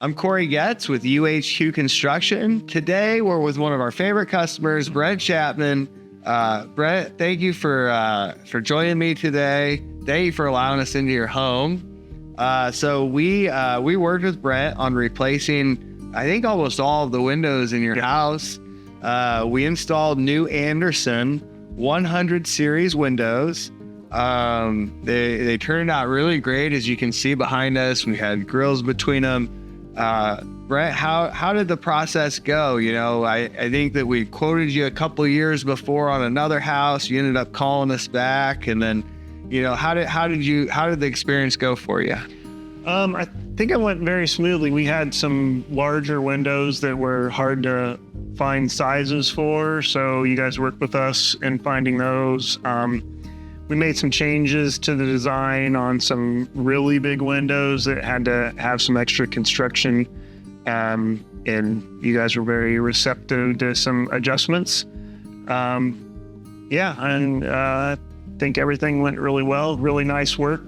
I'm Corey Getz with UHQ Construction. Today, we're with one of our favorite customers, Brent Chapman. Brent, thank you for joining me today. Thank you for allowing us into your home. So we worked with Brent on replacing, I think, almost all of the windows in your house. We installed new Anderson 100 series windows. They turned out really great, as you can see behind us. We had grills between them. Brent, how did the process go? You know, I think that we quoted you a couple of years before on another house. You ended up calling us back, and then, you know, how did the experience go for you? I think it went very smoothly. We had some larger windows that were hard to find sizes for, so you guys worked with us in finding those. We made some changes to the design on some really big windows that had to have some extra construction, and you guys were very receptive to some adjustments. I think everything went really well. Really nice work.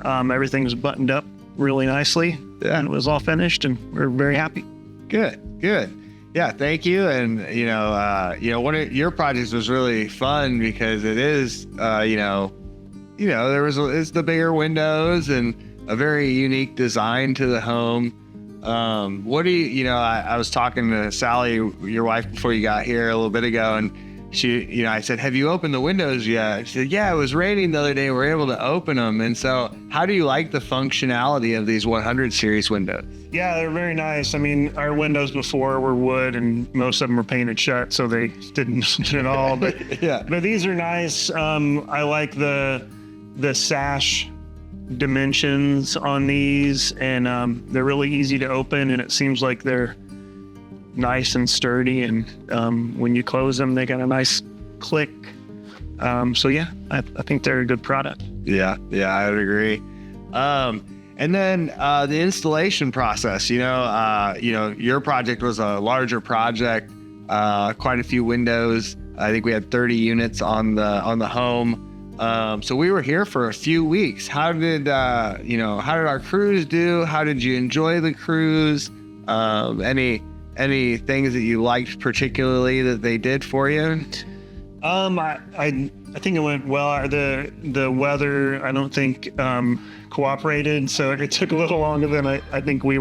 Everything was buttoned up really nicely, and it was all finished, and we're very happy. Good. Yeah, thank you. And one of your projects was really fun because it is, it's the bigger windows and a very unique design to the home. I was talking to Sally, your wife, before you got here a little bit ago, and I said, have you opened the windows yet? She said, yeah, it was raining the other day. We were able to open them. And so how do you like the functionality of these 100 series windows? Yeah, they're very nice. I mean, our windows before were wood and most of them were painted shut, so they didn't at all. But yeah, but these are nice. I like the sash dimensions on these, and they're really easy to open, and it seems like they're nice and sturdy, and when you close them, they got a nice click. I think they're a good product. Yeah, I would agree. And then the installation process, your project was a larger project, quite a few windows. I think we had 30 units on the home. So we were here for a few weeks. How did our crews do? How did you enjoy the crews? Any things that you liked particularly that they did for you? I think it went well. The weather, I don't think cooperated, so it took a little longer than I think we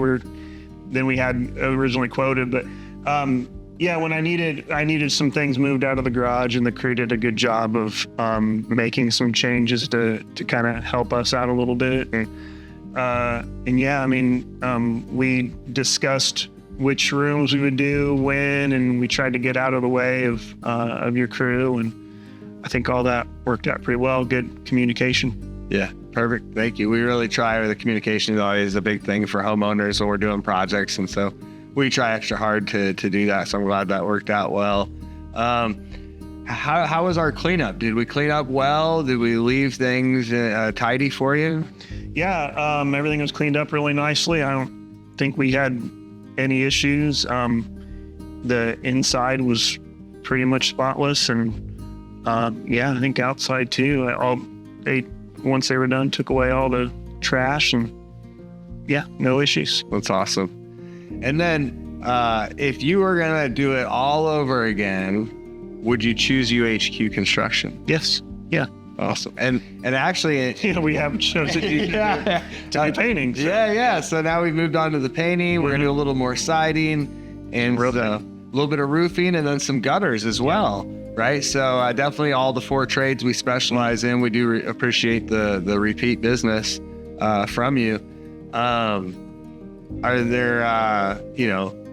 had originally quoted. But when I needed some things moved out of the garage, and the crew did a good job of making some changes to kind of help us out a little bit. We discussed which rooms we would do when, and we tried to get out of the way of your crew, and I think all that worked out pretty well. Good communication. Yeah, perfect. Thank you. We really try. The communication is always a big thing for homeowners when we're doing projects, and so we try extra hard to do that. So I'm glad that worked out well. How was our cleanup? Did we clean up well? Did we leave things tidy for you? Yeah, everything was cleaned up really nicely. I don't think we had any issues. The inside was pretty much spotless, and I think outside too. Once they were done, took away all the trash, and no issues. That's awesome. And then if you were gonna do it all over again, would you choose UHQ Construction? Yes. Yeah. Awesome. And actually, we haven't chosen to do painting. So. Yeah. So now we've moved on to the painting. We're gonna do a little more siding and a little bit of roofing, and then some gutters as well. Right. So definitely all the 4 trades we specialize in. We do appreciate the repeat business from you. Are there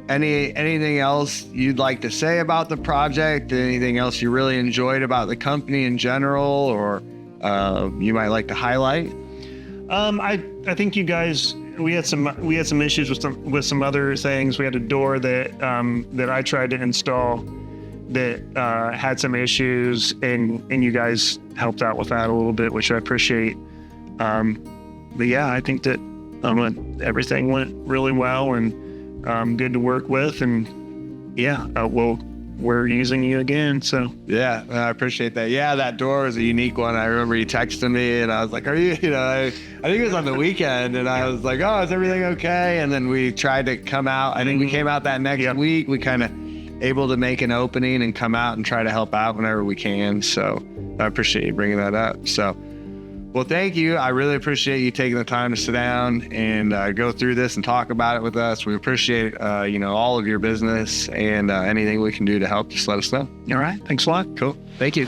anything else you'd like to say about the project? Anything else you really enjoyed about the company in general, or you might like to highlight? I think you guys, we had some issues with some other things. We had a door that I tried to install that had some issues, and you guys helped out with that a little bit, which I appreciate. I think that everything went really well, and good to work with, and we'll we're using you again. So Yeah, I appreciate that. Yeah, that door was a unique one. I remember you texted me and I was like, are you, I think it was on the weekend and I was like, oh, is everything okay? And then we tried to come out. I think we came out that next week. We kind of able to make an opening and come out and try to help out whenever we can. So I appreciate you bringing that up. So, well, thank you. I really appreciate you taking the time to sit down and go through this and talk about it with us. We appreciate, all of your business and anything we can do to help, just let us know. all right, thanks a lot. Cool. Thank you.